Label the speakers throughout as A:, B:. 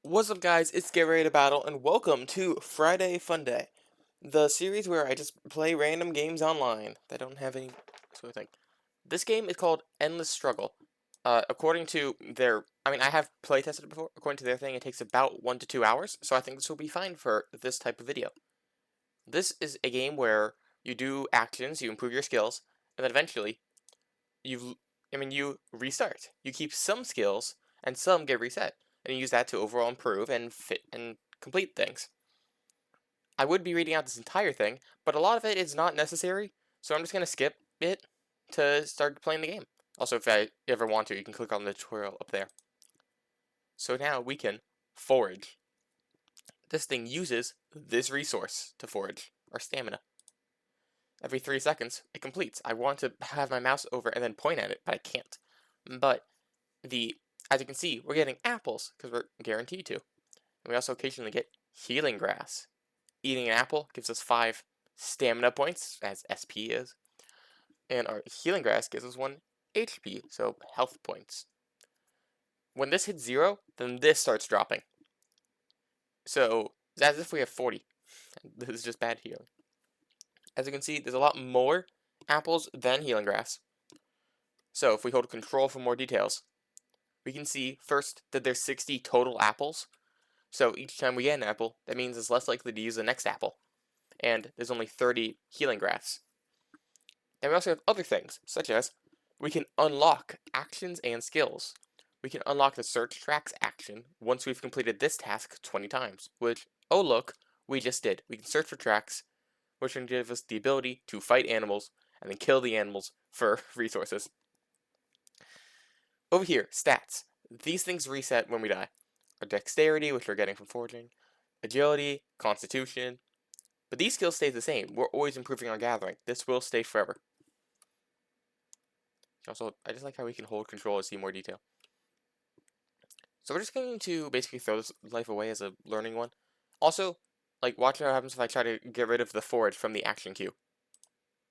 A: What's up, guys? It's Get Ready to Battle, and welcome to Friday Funday, the series where I just play random games online that don't have any sort of thing. This game is called Endless Struggle. According to I have play tested it before. According to their thing, it takes about 1 to 2 hours, so I think this will be fine for this type of video. This is a game where you do actions, you improve your skills, and then eventually you restart. You keep some skills, and some get reset, and you use that to overall improve and fit and complete things. I would be reading out this entire thing, but a lot of it is not necessary, so I'm just going to skip it to start playing the game. Also, if I ever want to, you can click on the tutorial up there. So now we can forage. This thing uses this resource to forage, our stamina. Every 3 seconds, it completes. I want to have my mouse over and then point at it, but I can't. But as you can see, we're getting apples because we're guaranteed to. And we also occasionally get healing grass. Eating an apple gives us 5 stamina points, as SP is. And our healing grass gives us 1 HP, so health points. When this hits 0, then this starts dropping. So it's as if we have 40. This is just bad healing. As you can see, there's a lot more apples than healing grass. So if we hold control for more details, we can see first that there's 60 total apples. So each time we get an apple, that means it's less likely to use the next apple. And there's only 30 healing grass. And we also have other things, such as we can unlock actions and skills. We can unlock the search tracks action once we've completed this task 20 times, which, oh look, we just did. We can search for tracks, which can give us the ability to fight animals and then kill the animals for resources. Over here, stats. These things reset when we die. Our dexterity, which we're getting from foraging, agility, constitution. But these skills stay the same. We're always improving our gathering. This will stay forever. Also, I just like how we can hold control and see more detail. So we're just going to basically throw this life away as a learning one. Also, watch what happens if I try to get rid of the forage from the action queue.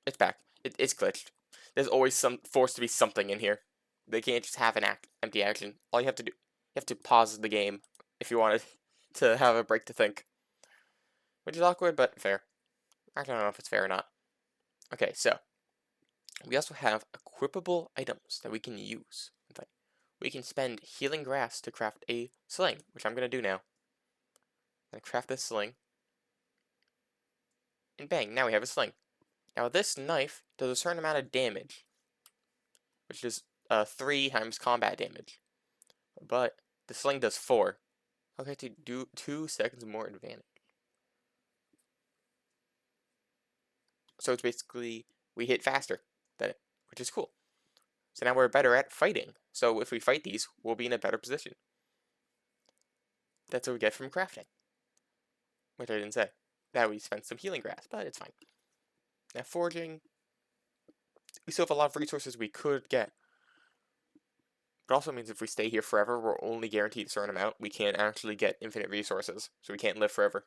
A: It's back. It's glitched. There's always forced to be something in here. They can't just have an empty action. All you have to do, you have to pause the game if you wanted to have a break to think. Which is awkward, but fair. I don't know if it's fair or not. Okay, so we also have equipable items that we can use. In fact, we can spend healing grass to craft a sling, which I'm going to do now. I'm going to craft this sling. And bang, now we have a sling. Now this knife does a certain amount of damage, which is 3 times combat damage. But the sling does 4. Okay, to do 2 seconds more advantage. So it's basically, we hit faster than it, which is cool. So now we're better at fighting. So if we fight these, we'll be in a better position. That's what we get from crafting. Which I didn't say. That we spent some healing grass, but it's fine. Now foraging, we still have a lot of resources we could get. It also means if we stay here forever, we're only guaranteed a certain amount. We can't actually get infinite resources, so we can't live forever.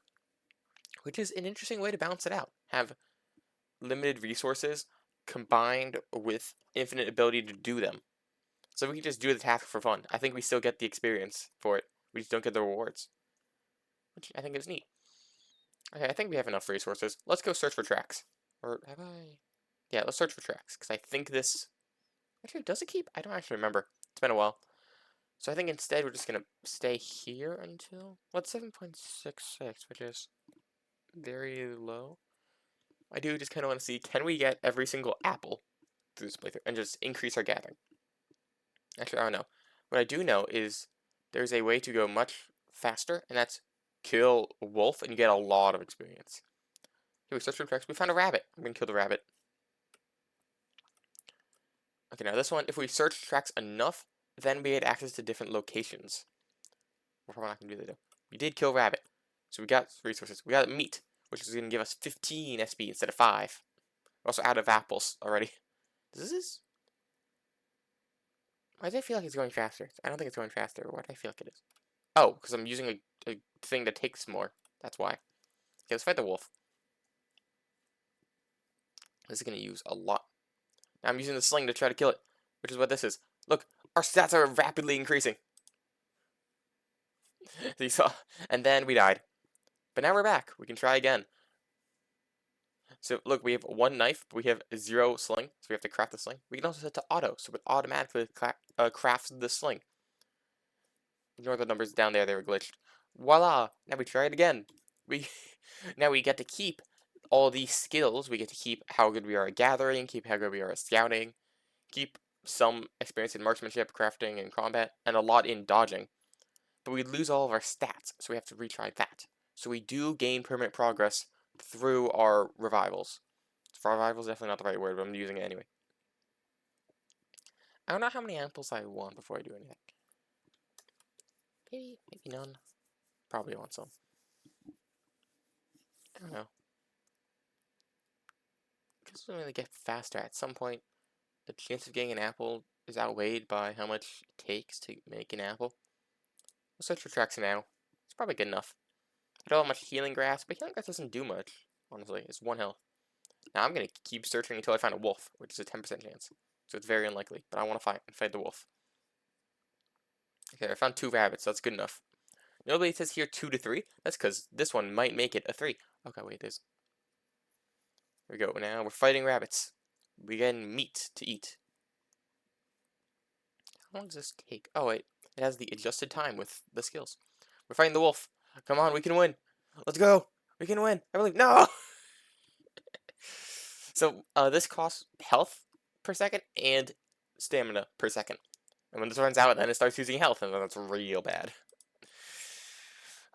A: Which is an interesting way to balance it out. Have limited resources combined with infinite ability to do them. So we can just do the task for fun. I think we still get the experience for it. We just don't get the rewards. Which I think is neat. Okay, I think we have enough resources. Let's go search for tracks. Or have I? Yeah, let's search for tracks. Because I think this... Actually, does it keep? I don't actually remember. It's been a while. So I think instead we're just going to stay here until... What's 7.66, which is very low. I do just kind of want to see, can we get every single apple through this playthrough and just increase our gathering? Actually, I don't know. What I do know is there's a way to go much faster, and that's kill a wolf, and you get a lot of experience. Here we search for tracks. We found a rabbit. I'm going to kill the rabbit. Okay, now this one, if we search tracks enough, then we get access to different locations. We're probably not going to do that, though. We did kill rabbit, so we got resources. We got meat, which is going to give us 15 SP instead of 5. We're also out of apples already. Does this... Why do I feel like it's going faster? I don't think it's going faster. Why do I feel like it is? Oh, because I'm using a thing that takes more. That's why. Okay, let's fight the wolf. This is going to use a lot. Now I'm using the sling to try to kill it, which is what this is. Look, our stats are rapidly increasing. So you saw, and then we died. But now we're back. We can try again. So look, we have one knife, but we have 0 sling, so we have to craft the sling. We can also set to auto, so it automatically crafts the sling. Ignore the numbers down there, they were glitched. Voila! Now we try it again. We now we get to keep all these skills. We get to keep how good we are at gathering, keep how good we are at scouting, keep some experience in marksmanship, crafting, and combat, and a lot in dodging. But we lose all of our stats, so we have to retry that. So we do gain permanent progress through our revivals. Revival is definitely not the right word, but I'm using it anyway. I don't know how many apples I want before I do anything. Maybe none. Probably want some. I don't know. It doesn't really get faster. At some point, the chance of getting an apple is outweighed by how much it takes to make an apple. We'll search for tracks now. It's probably good enough. I don't have much healing grass, but healing grass doesn't do much, honestly. It's 1 health. Now I'm going to keep searching until I find a wolf, which is a 10% chance. So it's very unlikely, but I want to fight the wolf. Okay, I found 2 rabbits, so that's good enough. Nobody says here 2 to 3. That's because this one might make it a 3. Okay, wait, there's... Here we go. Now we're fighting rabbits. We're getting meat to eat. How long does this take? Oh, wait. It has the adjusted time with the skills. We're fighting the wolf. Come on, we can win. Let's go. We can win. I believe. No! So, this costs health per second and stamina per second. And when this runs out, then it starts using health, and then that's real bad.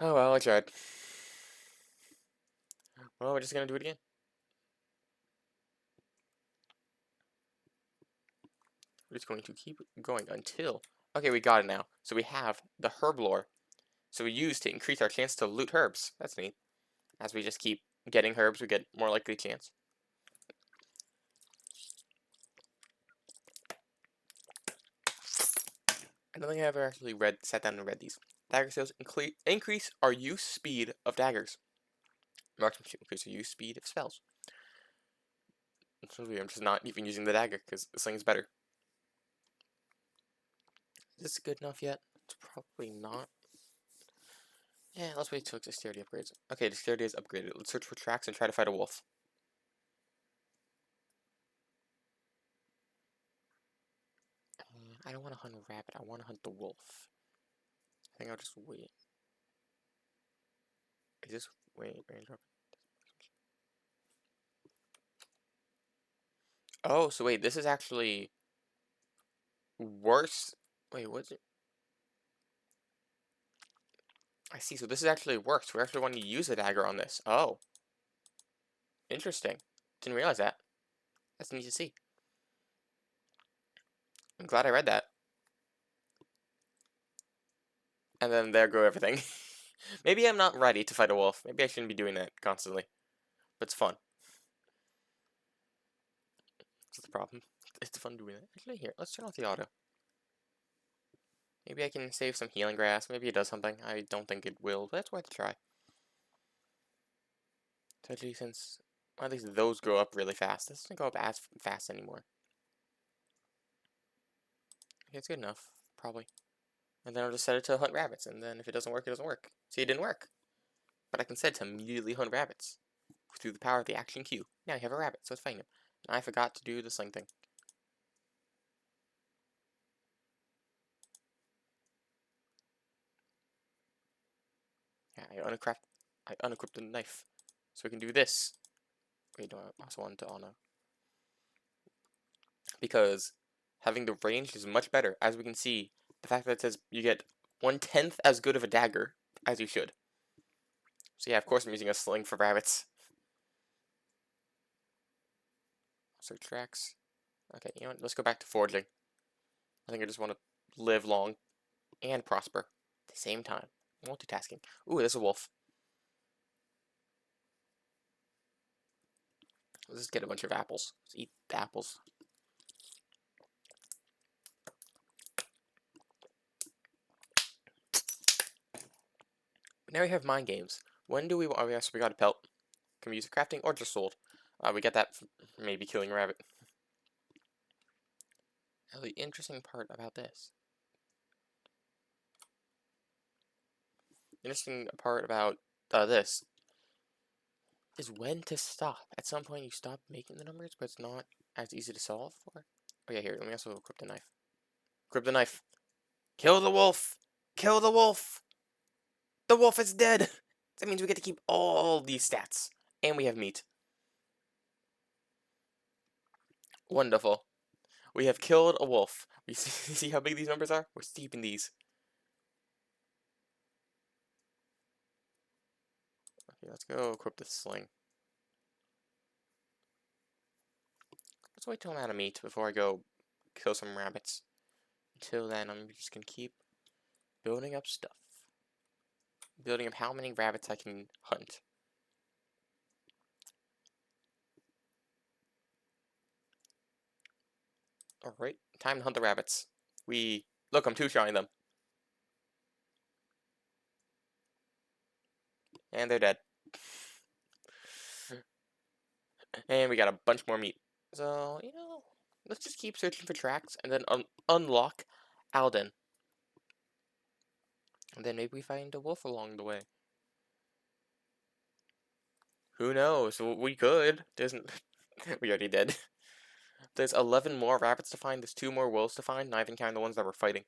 A: Oh well, I tried. Well, we're just gonna do it again. We're just going to keep going until... Okay, we got it now. So we have the herb lore. So we use to increase our chance to loot herbs. That's neat. As we just keep getting herbs, we get more likely chance. I don't think I ever actually sat down and read these. Dagger skills increase our use speed of daggers. Marksmanship increase our use speed of spells. I'm just not even using the dagger because this thing's better. Is this good enough yet? It's probably not. Yeah, let's wait till dexterity upgrades. Okay, dexterity is upgraded. Let's search for tracks and try to fight a wolf. I don't want to hunt a rabbit. I want to hunt the wolf. I think I'll just wait. Is this... Wait, raindrop. Oh, so wait, this is actually worse. Wait, what's it? I see, so this is actually worse. We actually want to use a dagger on this. Oh. Interesting. Didn't realize that. That's neat to see. I'm glad I read that. And then there go everything. Maybe I'm not ready to fight a wolf. Maybe I shouldn't be doing that constantly. But it's fun. That's the problem. It's fun doing that. Actually, here, let's turn off the auto. Maybe I can save some healing grass. Maybe it does something. I don't think it will, but it's worth a try. Especially since, well, at least those go up really fast. This doesn't go up as fast anymore. Okay, it's good enough, probably. And then I'll just set it to hunt rabbits, and then if it doesn't work, it doesn't work. See, it didn't work. But I can set it to immediately hunt rabbits through the power of the action queue. Now you have a rabbit, so let's find him. And I forgot to do the sling thing. Yeah, I unequipped the knife. So we can do this. Wait, no, I also want to honor. Because having the range is much better. As we can see, the fact that it says you get 1/10 as good of a dagger as you should. So yeah, of course I'm using a sling for rabbits. So tracks. Okay, you know what? Let's go back to foraging. I think I just want to live long and prosper at the same time. Multitasking. Ooh, there's a wolf. Let's just get a bunch of apples. Let's eat the apples. But now we have mind games. When do we want... Oh, yes, we got a pelt. Can we use it crafting or just sold? We get that from maybe killing a rabbit. Now, the interesting part about this interesting part about this is when to stop. At some point, you stop making the numbers, but it's not as easy to solve for. Oh yeah, here, let me also equip the knife. Equip the knife. Kill the wolf! Kill the wolf! The wolf is dead! That means we get to keep all these stats. And we have meat. Wonderful. We have killed a wolf. We see how big these numbers are? We're steep in these. Okay, let's go equip the sling. Let's wait till I'm out of meat before I go kill some rabbits. Until then, I'm just gonna keep building up stuff. Building up how many rabbits I can hunt. Alright, time to hunt the rabbits. Look, I'm two-shotting them. And they're dead. And we got a bunch more meat. So, let's just keep searching for tracks and then unlock Alden. And then maybe we find a wolf along the way. Who knows? We could. We already did. There's 11 more rabbits to find. There's 2 more wolves to find, not even counting the ones that we're fighting.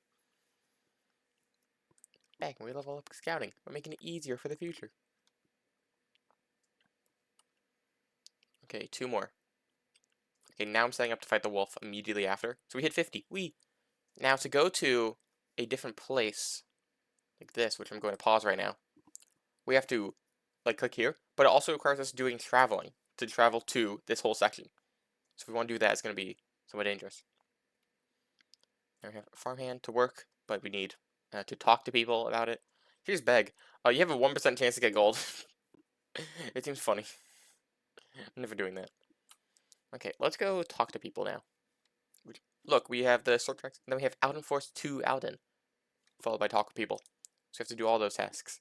A: Back, we level up scouting. We're making it easier for the future. Okay, 2 more. Okay, now I'm setting up to fight the wolf immediately after. So we hit 50. Now to go to a different place, like this, which I'm going to pause right now, we have to, click here, but it also requires us doing traveling to travel to this whole section. So if we want to do that, it's going to be somewhat dangerous. Now we have a farmhand to work, but we need to talk to people about it. Here's Beg. You have a 1% chance to get gold. It seems funny. I'm never doing that. Okay, let's go talk to people now. Look, we have the sword tracks, and then we have Alden Force to Alden, followed by talk with people. So we have to do all those tasks.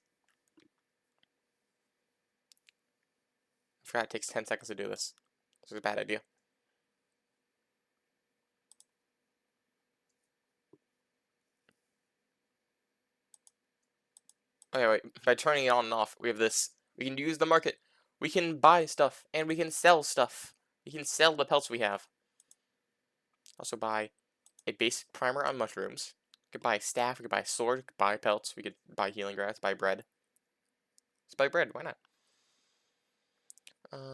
A: I forgot it takes 10 seconds to do this. This is a bad idea. Okay, wait. By turning it on and off, we have this. We can use the market. We can buy stuff, and we can sell stuff. We can sell the pelts we have. Also buy a basic primer on mushrooms. We could buy a staff, we could buy a sword, we could buy pelts, we could buy healing grass, buy bread. Let's buy bread, why not?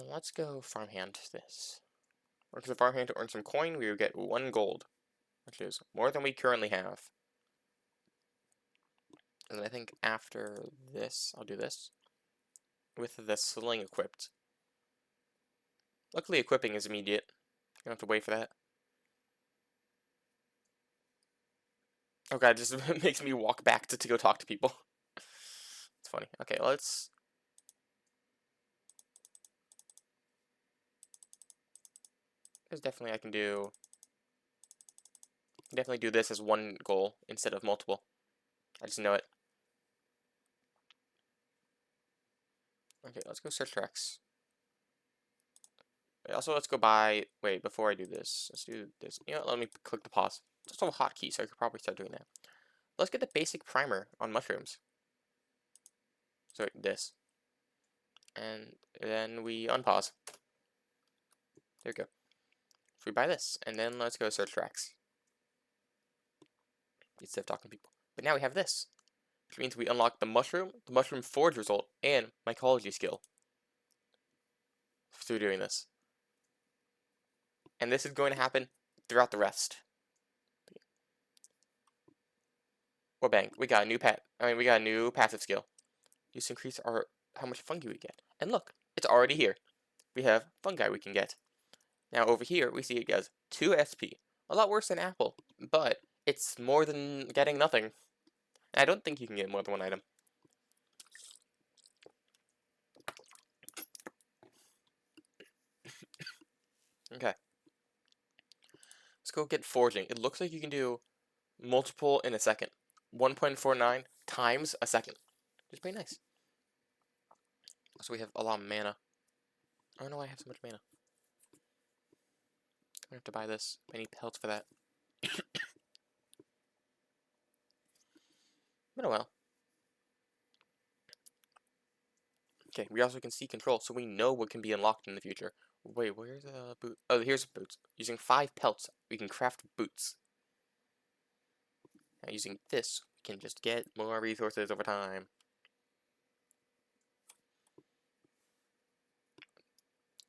A: Let's go farmhand this. Work as a farmhand to earn some coin, we would get 1 gold, which is more than we currently have. And then I think after this, I'll do this. With the sling equipped. Luckily, equipping is immediate. You don't have to wait for that. Oh god, it just makes me walk back to go talk to people. It's funny. Okay, let's... There's definitely I can definitely do this as 1 goal instead of multiple. I just know it. Okay, let's go search tracks. Also, let's go buy... Wait, before I do this, let's do this. Let me click the pause. It's also a hotkey, so I could probably start doing that. Let's get the basic primer on mushrooms. So, this. And then we unpause. There we go. So we buy this, and then let's go search tracks. Instead of talking to people. But now we have this. Which means we unlock the mushroom forge result, and mycology skill. Through doing this. And this is going to happen throughout the rest. Or bang, we got a new passive skill. Use to increase how much fungi we get. And look, it's already here. We have fungi we can get. Now over here, we see it gets 2 SP. A lot worse than apple, but it's more than getting nothing. I don't think you can get more than 1 item. Okay. Let's go get forging. It looks like you can do multiple in a second. 1.49 times a second. Which is pretty nice. So we have a lot of mana. I don't know why I have so much mana. I have to buy this. I need pelts for that. But oh well. Okay, we also can see control, so we know what can be unlocked in the future. Wait, where's the boot? Oh, here's boots. Using 5 pelts, we can craft boots. Now, using this, we can just get more resources over time.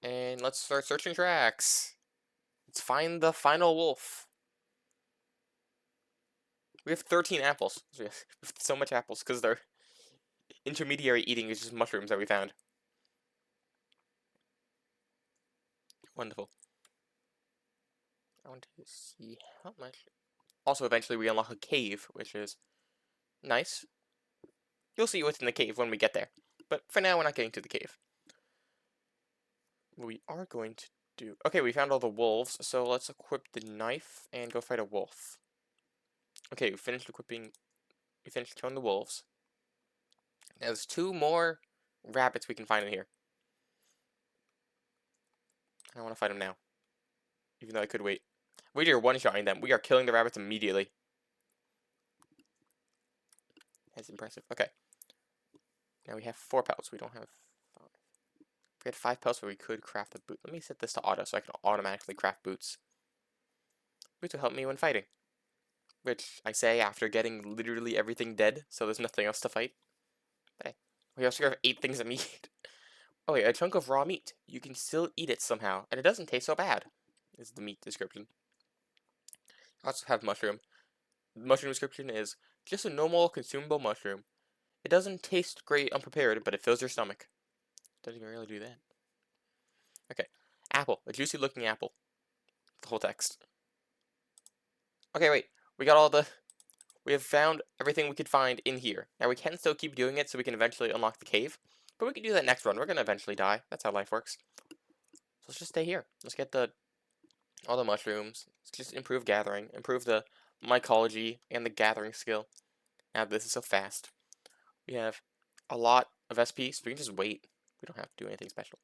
A: And let's start searching tracks. Let's find the final wolf. We have 13 apples. We have so much apples because they're intermediary eating is just mushrooms that we found. Wonderful. I want to see how much. Also, eventually we unlock a cave, which is nice. You'll see what's in the cave when we get there. But for now, we're not getting to the cave. What we are going to do... Okay, we found all the wolves, so let's equip the knife and go fight a wolf. Okay, we finished equipping... We finished killing the wolves. Now, there's 2 more rabbits we can find in here. I want to fight them now. Even though I could wait. We are one-shotting them. We are killing the rabbits immediately. That's impressive. Okay. Now we have 4 pelts. We don't have 5. We had 5 pelts, but we could craft a boot. Let me set this to auto so I can automatically craft boots. Boots will help me when fighting. Which I say after getting literally everything dead, so there's nothing else to fight. But hey, we also have 8 things of meat. Oh wait, a chunk of raw meat. You can still eat it somehow, and it doesn't taste so bad, is the meat description. I also have mushroom. The mushroom description is just a normal consumable mushroom. It doesn't taste great unprepared, but it fills your stomach. Doesn't even really do that. Okay, apple. A juicy looking apple. The whole text. Okay, wait. We got all the... We have found everything we could find in here. Now we can still keep doing it so we can eventually unlock the cave. But we can do that next run. We're going to eventually die. That's how life works. So let's just stay here. Let's get all the mushrooms. Let's just improve gathering. Improve the mycology and the gathering skill. Now this is so fast. We have a lot of SP, so we can just wait. We don't have to do anything special.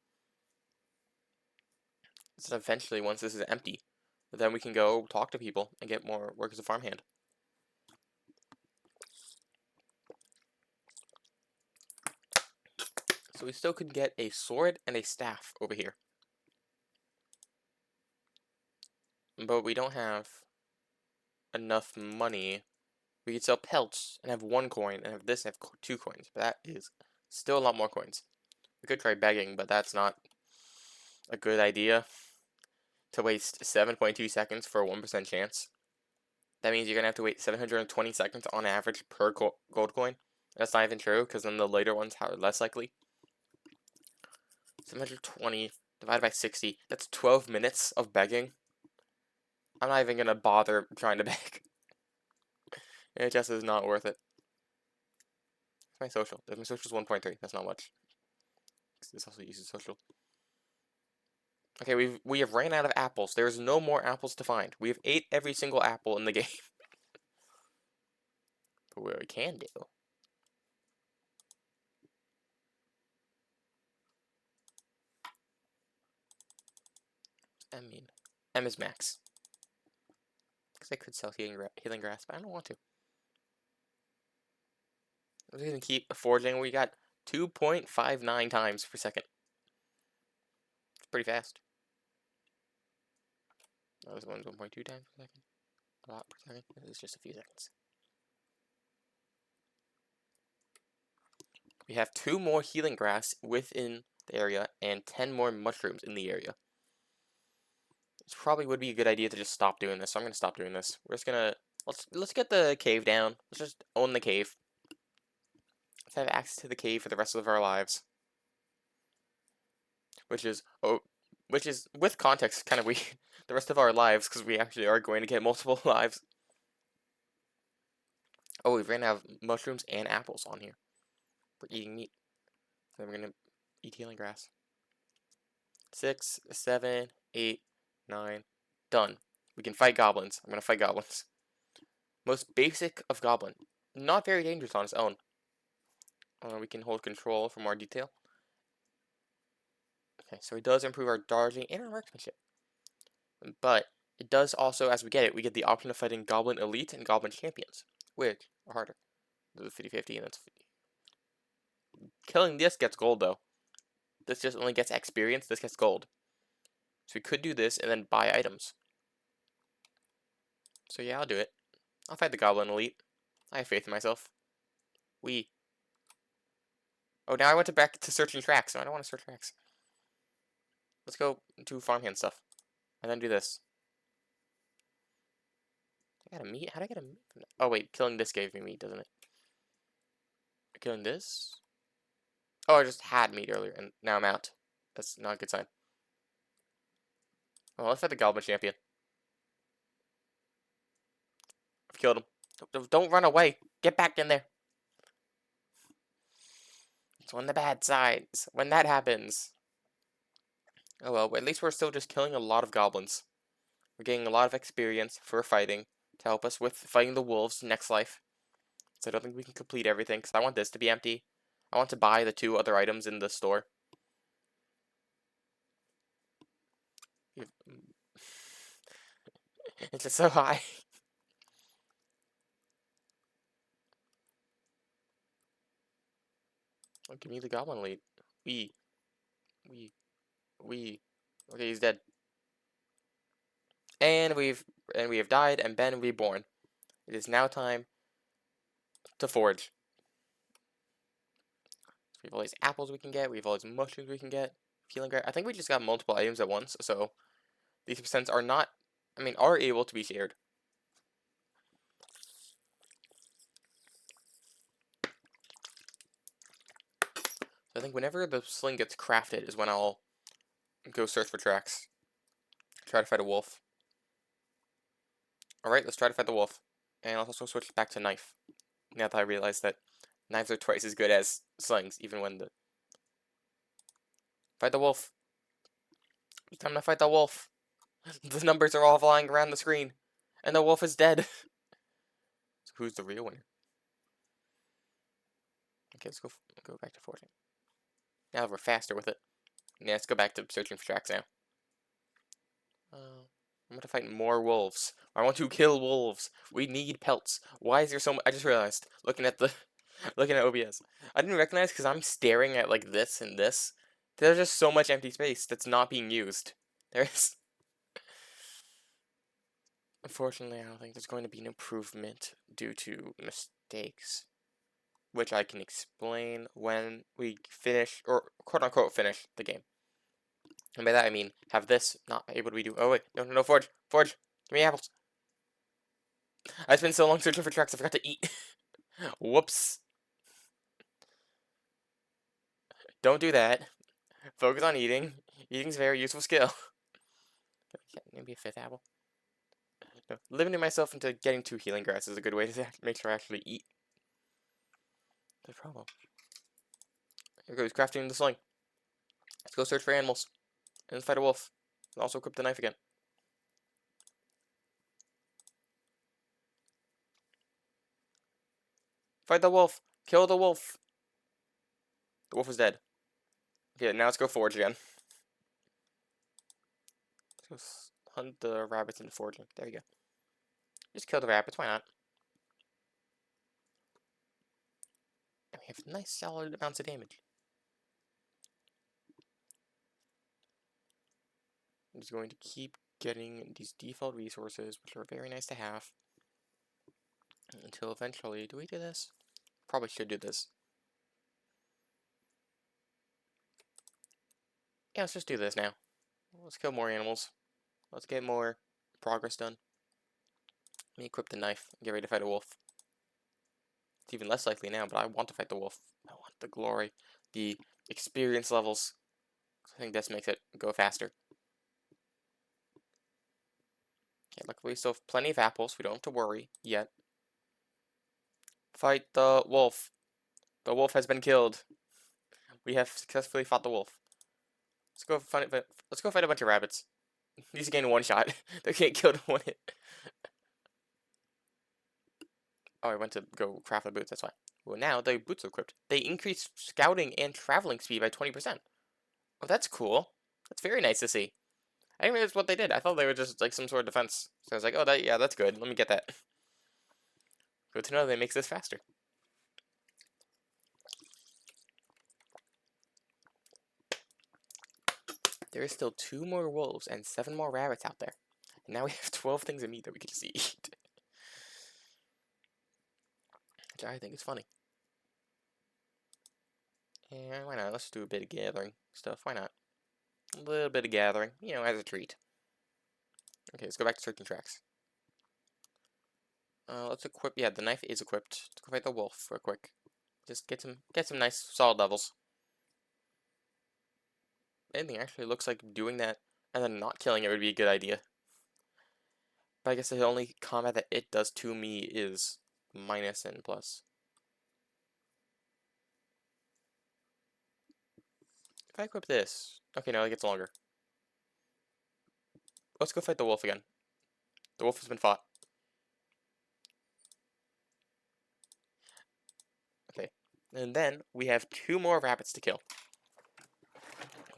A: So eventually, once this is empty, then we can go talk to people and get more work as a farmhand. So we still could get a sword and a staff over here. But we don't have enough money. We could sell pelts and have 1 coin, and have this and have 2 coins. But that is still a lot more coins. We could try begging, but that's not a good idea. To waste 7.2 seconds for a 1% chance. That means you're going to have to wait 720 seconds on average per gold coin. That's not even true, because then the later ones are less likely. 720 divided by 60. That's 12 minutes of begging. I'm not even going to bother trying to beg. It just is not worth it. My social. My social is 1.3. That's not much. This also uses social. Okay, we have ran out of apples. There's no more apples to find. We have ate every single apple in the game. But what we can do... I mean, M is max. Because I could sell healing grass, but I don't want to. We're going to keep forging. We got 2.59 times per second. It's pretty fast. That was 1.2 times per second. A lot per second. It's just a few seconds. We have 2 more healing grass within the area and 10 more mushrooms in the area. It probably would be a good idea to just stop doing this, so I'm going to stop doing this. We're just going to... Let's get the cave down. Let's just own the cave. Let's have access to the cave for the rest of our lives. Which is, with context, kind of weird. The rest of our lives, because we actually are going to get multiple lives. Oh, we ran out of mushrooms and apples on here. We're eating meat. Then we're going to eat healing grass. 6, 7, 8, 9. Done. We can fight goblins. I'm going to fight goblins. Most basic of goblin. Not very dangerous on its own. We can hold control for more detail. Okay, so it does improve our dodging and our marksmanship. But it does also, as we get the option of fighting Goblin Elite and Goblin Champions, which are harder. There's a 50-50, and that's 50. Killing this gets gold, though. This just only gets experience. This gets gold. So we could do this and then buy items. So yeah, I'll do it. I'll fight the Goblin Elite. I have faith in myself. Oh, now I went back to searching tracks. No, I don't want to search tracks. Let's go do farmhand stuff. And then do this. I got a meat? How did I get a meat from that? Oh, wait. Killing this gave me meat, doesn't it? Killing this? Oh, I just had meat earlier, and now I'm out. That's not a good sign. Well, let's fight the Goblin Champion. I've killed him. Don't run away. Get back in there. It's on the bad sides. When that happens. Oh well, but at least we're still just killing a lot of goblins. We're getting a lot of experience for fighting to help us with fighting the wolves next life. So I don't think we can complete everything, because I want this to be empty. I want to buy the 2 other items in the store. It's just so high. Oh, give me the goblin lead. We. Okay, he's dead. And we have died and been reborn. It is now time to forge. So we have all these apples we can get. We have all these mushrooms we can get. Healing grass. I think we just got multiple items at once, so these percents are not, are able to be shared. So I think whenever the sling gets crafted is when I'll go search for tracks. Try to fight a wolf. Alright, let's try to fight the wolf. And I'll also switch back to knife. Now that I realize that knives are twice as good as slings, even when the... Fight the wolf. It's time to fight the wolf. The numbers are all flying around the screen. And the wolf is dead. So who's the real winner? Okay, let's go back to forging. Now that we're faster with it. Yeah, let's go back to searching for tracks now. I'm going to fight more wolves. I want to kill wolves. We need pelts. Why is there so much? I just realized, looking at OBS. I didn't recognize because I'm staring at like this and this. There's just so much empty space that's not being used. There's... Unfortunately, I don't think there's going to be an improvement due to mistakes. Which I can explain when we finish, or quote-unquote finish, the game. And by that I mean, have this not able to be do. Oh wait, no, forge! Give me apples! I spent so long searching for tracks, I forgot to eat. Whoops. Don't do that. Focus on eating. Eating's a very useful skill. Maybe a 5th apple. No, limiting myself into getting 2 healing grass is a good way to make sure I actually eat. The problem. Here goes crafting the sling. Let's go search for animals. And let's fight a wolf. And also equip the knife again. Fight the wolf! Kill the wolf! The wolf is dead. Okay, now let's go forge again. Let's go hunt the rabbits into foraging. There you go. Just kill the rabbits, why not? And we have nice solid amounts of damage. I'm just going to keep getting these default resources, which are very nice to have. Until eventually, do we do this? Probably should do this. Yeah, let's just do this now. Let's kill more animals. Let's get more progress done. Let me equip the knife and get ready to fight a wolf. It's even less likely now, but I want to fight the wolf. I want the glory, the experience levels. I think this makes it go faster. Okay, luckily we still have plenty of apples. We don't have to worry yet. Fight the wolf. The wolf has been killed. We have successfully fought the wolf. Let's go fight a bunch of rabbits. These gain 1 shot. They can't kill in 1 hit. Oh, I went to go craft the boots, that's why. Well, now the boots are equipped. They increase scouting and traveling speed by 20%. Oh, that's cool. That's very nice to see. I didn't realize what they did. I thought they were just like some sort of defense. So I was like, oh, yeah, that's good. Let me get that. Good to know they makes this faster. there is still 2 more wolves and 7 more rabbits out there. And now we have 12 things of meat that we can just eat. Which I think is funny. And why not? Let's do a bit of gathering stuff. Why not? A little bit of gathering, you know, as a treat. Okay, let's go back to searching tracks. Let's equip. Yeah, the knife is equipped. Let's go fight the wolf real quick. Just get some nice solid levels. Anything actually looks like doing that and then not killing it would be a good idea. But I guess the only combat that it does to me is minus and plus. If I equip this, okay, no, it gets longer. Let's go fight the wolf again. The wolf has been fought. Okay, and then we have 2 more rabbits to kill.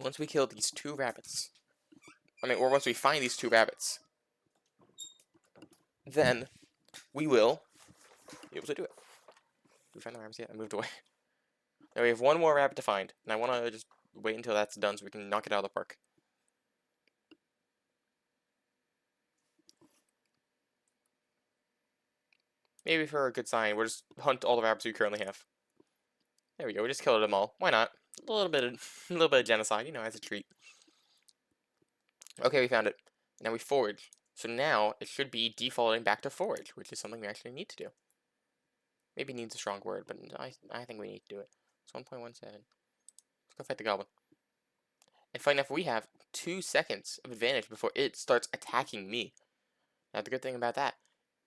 A: Once we kill these 2 rabbits, or once we find these 2 rabbits, then we will be able to do it. Did we find the rabbits yet? I moved away. Now we have 1 more rabbit to find, and I want to just wait until that's done so we can knock it out of the park. Maybe for a good sign, we'll just hunt all the rabbits we currently have. There we go, we just killed them all. Why not? A little bit of genocide, you know, as a treat. Okay, we found it. Now we forage. So now it should be defaulting back to forage, which is something we actually need to do. Maybe needs a strong word, but I think we need to do it. It's 1.17. Let's go fight the goblin. And funny enough, we have 2 seconds of advantage before it starts attacking me. Now the good thing about that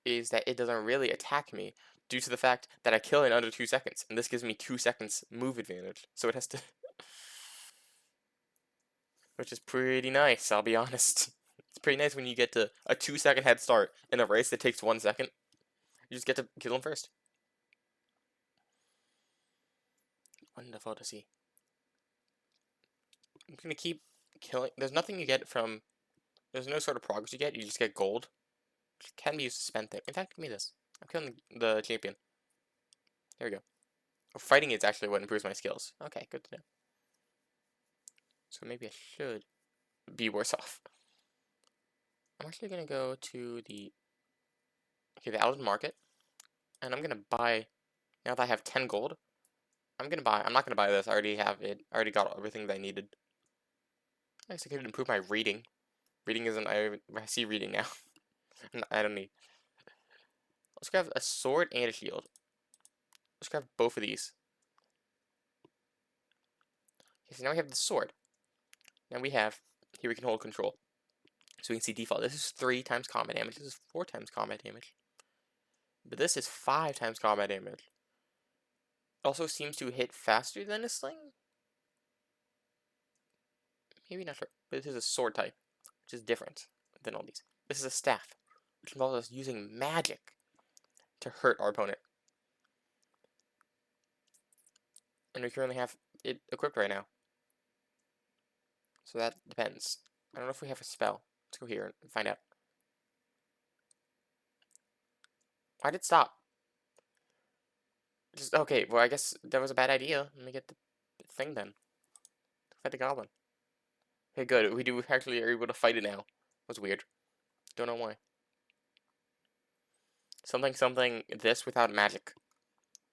A: is that it doesn't really attack me due to the fact that I kill in under 2 seconds, and this gives me 2 seconds move advantage. So it has to, which is pretty nice, I'll be honest. It's pretty nice when you get to a 2-second head start in a race that takes 1 second. You just get to kill him first. Wonderful to see. I'm gonna keep killing. There's nothing you get from. There's no sort of progress you get. You just get gold, which can be used to spend things. In fact, give me this. I'm killing the champion. There we go. Oh, fighting is actually what improves my skills. Okay, good to know. So maybe I should be worse off. I'm actually gonna go to the Alden Market, and I'm gonna buy. Now that I have 10 gold, I'm gonna buy. I'm not gonna buy this. I already have it. I already got everything that I needed. I guess I could improve my reading. Reading isn't. I see reading now. I don't need. Let's grab a sword and a shield. Let's grab both of these. Okay, so now we have the sword. Now we have. Here we can hold control. So we can see default. This is 3 times combat damage. This is 4 times combat damage. But this is 5 times combat damage. Also seems to hit faster than a sling. Maybe not sure. But this is a sword type, which is different than all these. This is a staff, which involves us using magic to hurt our opponent. And we currently have it equipped right now. So that depends. I don't know if we have a spell. Let's go here and find out. Why did it stop? Just okay, well I guess that was a bad idea. Let me get the thing then. Fight the goblin. Okay, good. We do actually are able to fight it now. That was weird. Don't know why. Something this without magic.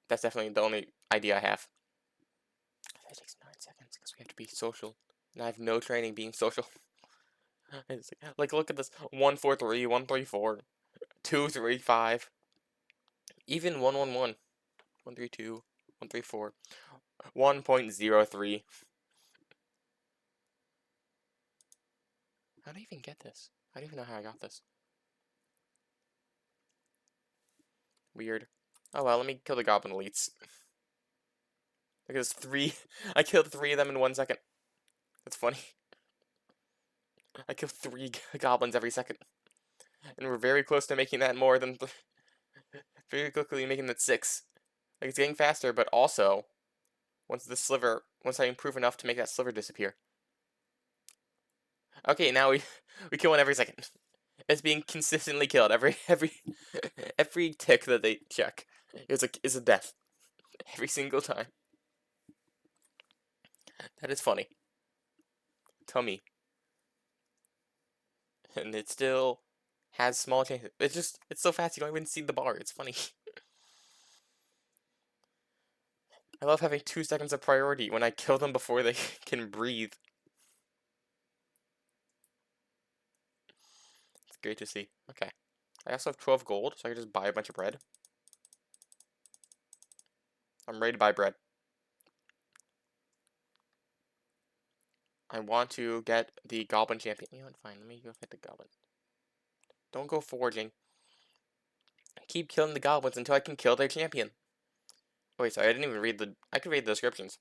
A: That's definitely the only idea I have. That takes 9 seconds because we have to be social. And I have no training being social. It's like look at this. 143, 134, 235. Even 111. 132, 134. 1.03. How do I even get this? I don't even know how I got this. Weird. Oh well, let me kill the goblin elites. Look at this 3. I killed 3 of them in 1 second. That's funny. I kill 3 goblins every second. And we're very close to making that more than... very quickly making that 6. Like, it's getting faster, but also... Once I improve enough to make that sliver disappear. Okay, now we kill one every second. It's being consistently killed. Every tick that they check is a death. Every single time. That is funny. Tell me, and it still has small chances. It's so fast you don't even see the bar. It's funny. I love having 2 seconds of priority when I kill them before they can breathe. It's great to see. Okay. I also have 12 gold, so I can just buy a bunch of bread. I'm ready to buy bread. I want to get the Goblin Champion. You know what? Fine. Let me go get the Goblin. Don't go foraging. Keep killing the goblins until I can kill their champion. Oh, wait, sorry. I didn't even read the... I could read the descriptions.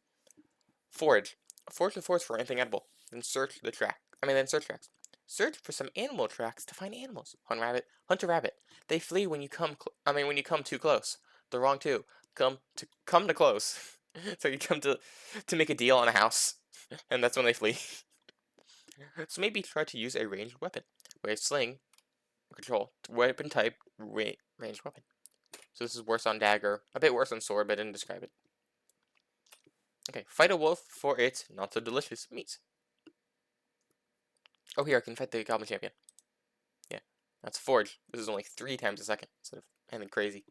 A: Forage. Forage the forest for anything edible. Then search the track. Then search tracks. Search for some animal tracks to find animals. Hunt a rabbit. They flee when you come. When you come too close. The wrong two. Come to close. So you come to make a deal on a house, and that's when they flee. So maybe try to use a ranged weapon. Where sling, control, weapon type, ranged weapon. So this is worse on dagger, a bit worse on sword, but I didn't describe it. Okay, fight a wolf for its not so delicious meat. Oh, here I can fight the Goblin Champion. Yeah, that's forge. This is only 3 times a second instead of anything crazy.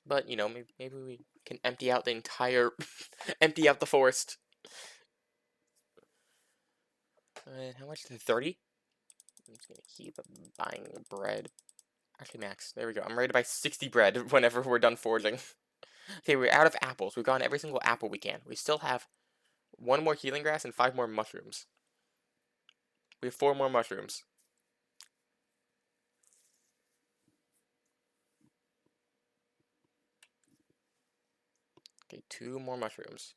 A: But you know, maybe we can empty out the entire, empty out the forest. How much is it? 30? I'm just gonna keep buying bread. Actually, max. There we go. I'm ready to buy 60 bread whenever we're done foraging. Okay, we're out of apples. We've gotten every single apple we can. We still have 1 more healing grass and 5 more mushrooms. We have 4 more mushrooms. Okay, 2 more mushrooms.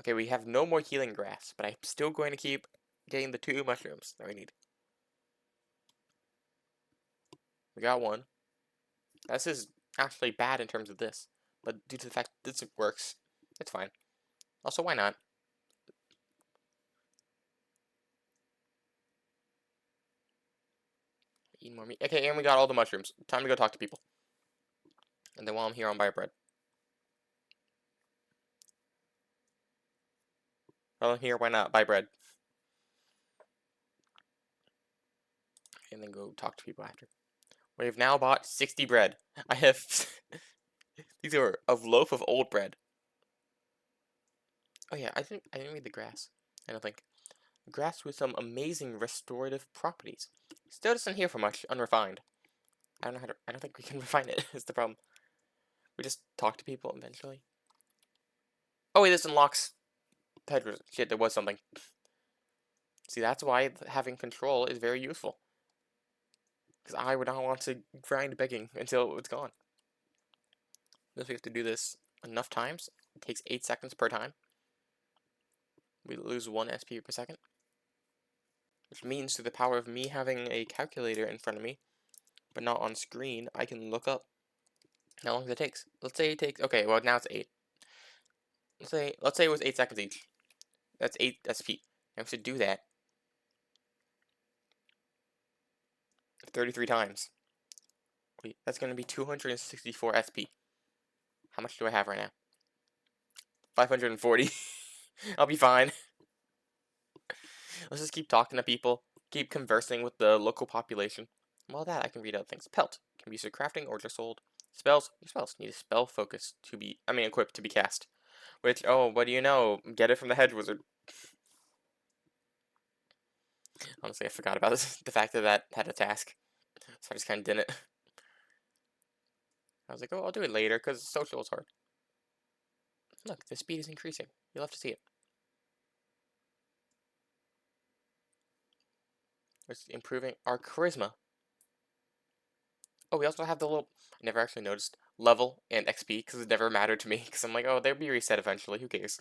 A: Okay, we have no more healing grass, but I'm still going to keep getting the 2 mushrooms that we need. We got 1. This is actually bad in terms of this, but due to the fact this works, it's fine. Also, why not? Eat more meat. Okay, and we got all the mushrooms. Time to go talk to people. And then while I'm here, I'll buy bread. While I'm here, why not buy bread? And then go talk to people after. We have now bought 60 bread. I have... These are a loaf of old bread. Oh yeah, I didn't read the grass. I don't think. Grass with some amazing restorative properties. Still doesn't hear for much, unrefined. I don't think we can refine it, is the problem. We just talk to people eventually. Oh wait, this unlocks Pedro's. Shit, there was something. See, that's why having control is very useful. Because I would not want to grind begging until it's gone. If we have to do this enough times, it takes 8 seconds per time. We lose 1 SP per second. Which means through the power of me having a calculator in front of me, but not on screen, I can look up how long it takes. Let's say it takes, okay, well now it's 8. Let's say it was 8 seconds each. That's 8 SP. I have to do that 33 times. Wait, that's going to be 264 SP. How much do I have right now? 540. I'll be fine. Let's just keep talking to people, keep conversing with the local population. While that, I can read other things. Pelt can be used for crafting or just sold. Spells. Your spells need a spell focus to be, equipped to be cast. Which, oh, what do you know? Get it from the hedge wizard. Honestly, I forgot about this, the fact that that had a task. So I just kind of didn't. I was like, oh, I'll do it later, because social is hard. Look, the speed is increasing. You'll have to see it. It's improving our charisma. Oh, we also have the little, I never actually noticed, level and XP, because it never mattered to me, because I'm like, oh, they'll be reset eventually, who cares?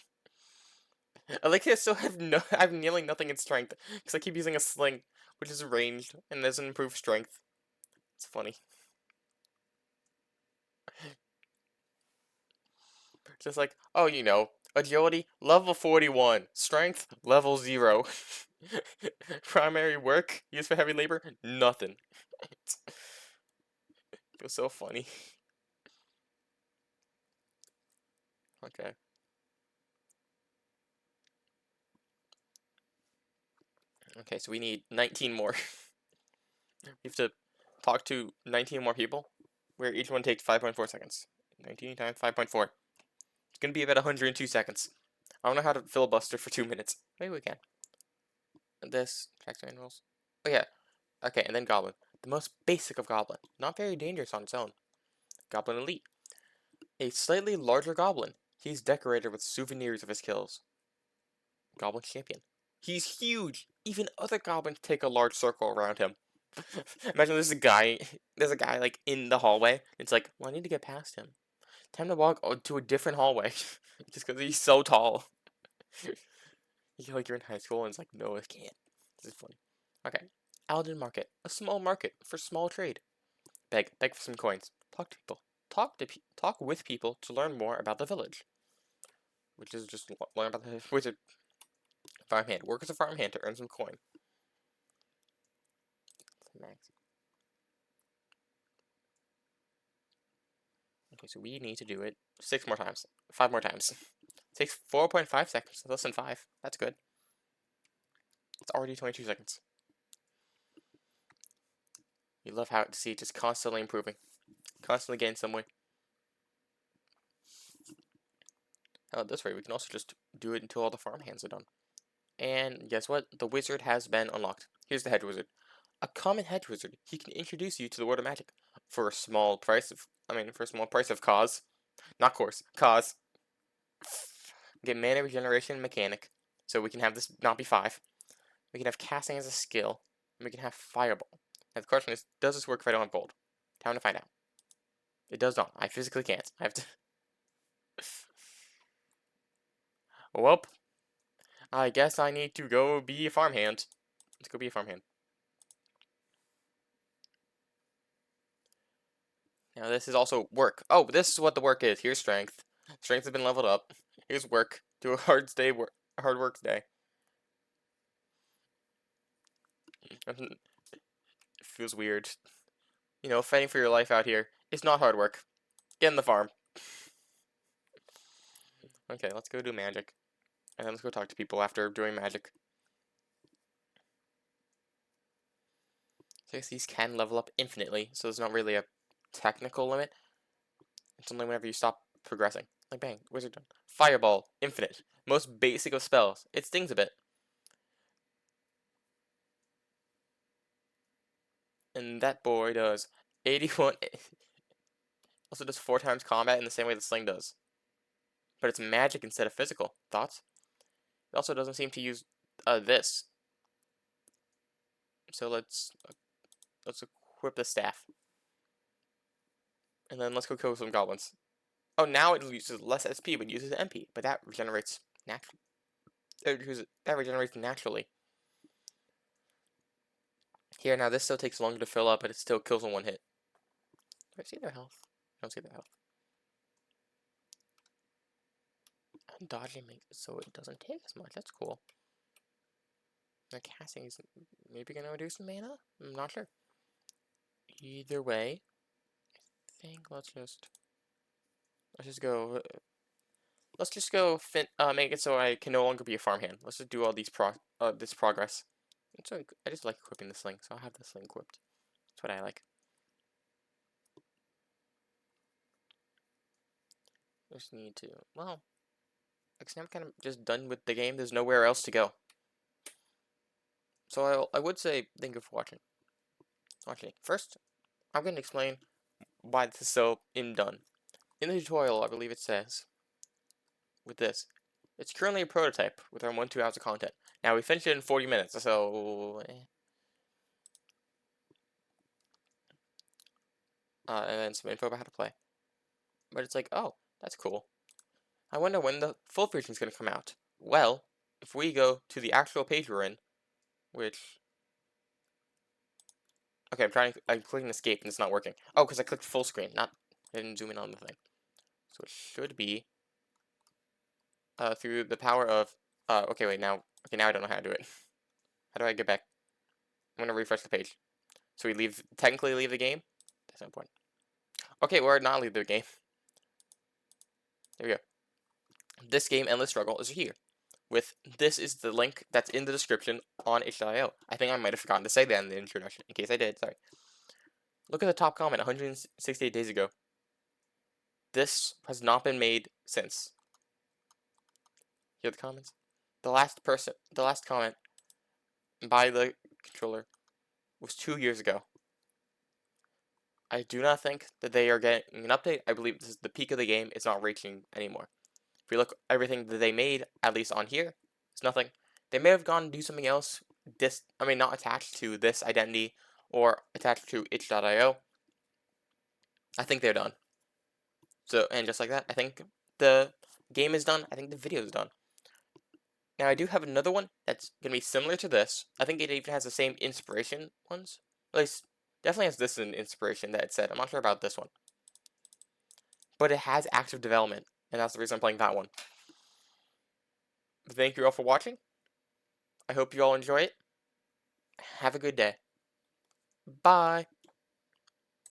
A: I like I still have I have nearly nothing in strength, because I keep using a sling, which is ranged, and doesn't improve strength. It's funny. Just like, oh, agility, level 41, strength, level 0. Primary work, used for heavy labor, nothing. Feels so funny. Okay. Okay, so we need 19 more. We have to talk to 19 more people, where each one takes 5.4 seconds. 19 times 5.4. It's gonna be about 102 seconds. I don't know how to filibuster for 2 minutes. Maybe we can. This, tracks animals. Oh yeah. Okay, and then Goblin. The most basic of Goblin. Not very dangerous on its own. Goblin Elite. A slightly larger Goblin. He's decorated with souvenirs of his kills. Goblin Champion. He's huge! Even other goblins take a large circle around him. Imagine there's a guy like in the hallway. It's like, well, I need to get past him. Time to walk to a different hallway. Just because he's so tall. You feel like you're in high school and it's like, no, I can't. This is funny. Okay. Alden Market. A small market for small trade. Beg for some coins. Talk to people. Talk with people to learn more about the village. Which is just learn about the wizard. Farmhand. Work as a farmhand to earn some coin. Max. Okay, so we need to do it 6 more times. 5 more times. Takes 4.5 seconds. Less than 5. That's good. It's already 22 seconds. You love how to see it just constantly improving. Constantly getting somewhere. Now this way, we can also just do it until all the farmhands are done. And guess what? The wizard has been unlocked. Here's the hedge wizard. A common hedge wizard. He can introduce you to the world of magic for a small price of cause. Not course, cause. Get mana regeneration mechanic. So we can have this not be 5. We can have casting as a skill. And we can have fireball. Now the question is, does this work if I don't have gold? Time to find out. It does not. I physically can't. I have to... Well, I guess I need to go be a farmhand. Let's go be a farmhand. Now this is also work. Oh, this is what the work is. Here's strength. Strength has been leveled up. Here's work. Do a hard work day. It feels weird. You know, fighting for your life out here. It's not hard work. Get in the farm. Okay, let's go do magic. And then let's go talk to people after doing magic. So I guess these can level up infinitely, so there's not really a technical limit. It's only whenever you stop progressing. Like bang, wizard done. Fireball, infinite. Most basic of spells. It stings a bit. And that boy does 81. Also does 4 times combat in the same way the sling does. But it's magic instead of physical. Thoughts? It also doesn't seem to use this. So let's equip the staff. And then let's go kill some goblins. Oh, now it uses less SP, but uses MP. But that regenerates naturally. That regenerates naturally. Here, now this still takes longer to fill up, but it still kills in 1 hit. Do I see their health? I don't see their health. And dodging makes it so it doesn't take as much. That's cool. The casting is maybe going to reduce some mana? I'm not sure. Either way, I think let's just go. Let's just go make it so I can no longer be a farmhand. Let's just do all these this progress. So I just like equipping the sling, so I'll have the sling equipped. That's what I like. Just need to, well, actually I'm kind of just done with the game. There's nowhere else to go. So I would say thank you for watching. First, I'm going to explain why this is so done. In the tutorial, I believe it says, with this, it's currently a prototype with around 1-2 hours of content. Now, we finished it in 40 minutes, so... and then some info about how to play. But it's like, oh, that's cool. I wonder when the full version is going to come out. Well, if we go to the actual page we're in, which... Okay, I'm clicking escape and it's not working. Oh, because I clicked full screen, I didn't zoom in on the thing. So it should be through the power of, okay, now I don't know how to do it. How do I get back? I'm going to refresh the page. So we technically leave the game? That's not important. Okay, we're not leave the game. There we go. This game, Endless Struggle, is here. with this is the link that's in the description on itch.io. I think I might have forgotten to say that in the introduction. In case I did, sorry. Look at the top comment 168 days ago. This has not been made since. Here are the comments. The last comment by the controller was 2 years ago. I do not think that they are getting an update. I believe this is the peak of the game. It's not reaching anymore. If we look at everything that they made, at least on here, it's nothing. They may have gone and do something else. Not attached to this identity or attached to itch.io. I think they're done. So, and just like that, I think the game is done. I think the video is done. Now, I do have another one that's going to be similar to this. I think it even has the same inspiration ones. At least, definitely has this as an inspiration that it said. I'm not sure about this one. But it has active development, and that's the reason I'm playing that one. Thank you all for watching. I hope you all enjoy it. Have a good day. Bye.